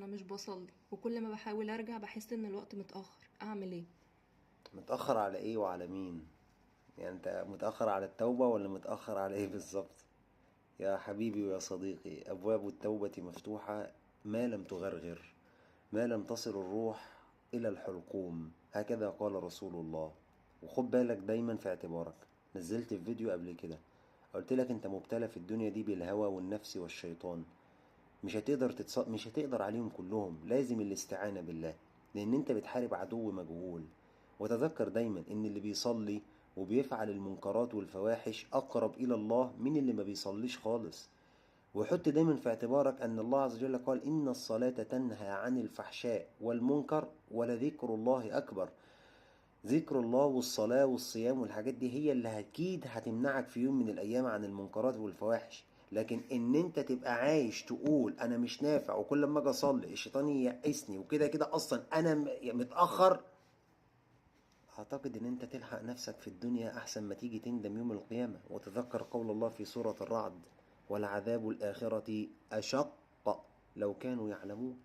انا مش بصلي، وكل ما بحاول ارجع بحس ان الوقت متأخر. اعمل ايه؟ متأخر على ايه وعلى مين؟ يعني انت متأخر على التوبة ولا متأخر على ايه بالظبط؟ يا حبيبي ويا صديقي، ابواب التوبة مفتوحة ما لم تغرغر، ما لم تصل الروح الى الحلقوم، هكذا قال رسول الله. وخد بالك دايما في اعتبارك، نزلت في فيديو قبل كده قلت لك انت مبتلى في الدنيا دي بالهوى والنفس والشيطان. مش هتقدر عليهم كلهم، لازم الاستعانة بالله، لان انت بتحارب عدو مجهول. وتذكر دايما ان اللي بيصلي وبيفعل المنكرات والفواحش اقرب الى الله من اللي ما بيصليش خالص. وحط دايما في اعتبارك ان الله عز وجل قال ان الصلاة تنهى عن الفحشاء والمنكر ولذكر الله اكبر. ذكر الله والصلاة والصيام والحاجات دي هي اللي اكيد هتمنعك في يوم من الايام عن المنكرات والفواحش. لكن ان انت تبقى عايش تقول انا مش نافع، وكل ما اجي اصلي الشيطان ييأسني، وكده كده اصلا انا متأخر، اعتقد ان انت تلحق نفسك في الدنيا احسن ما تيجي تندم يوم القيامة. وتذكر قول الله في سورة الرعد: ولعذاب الآخرة أشق لو كانوا يعلمون.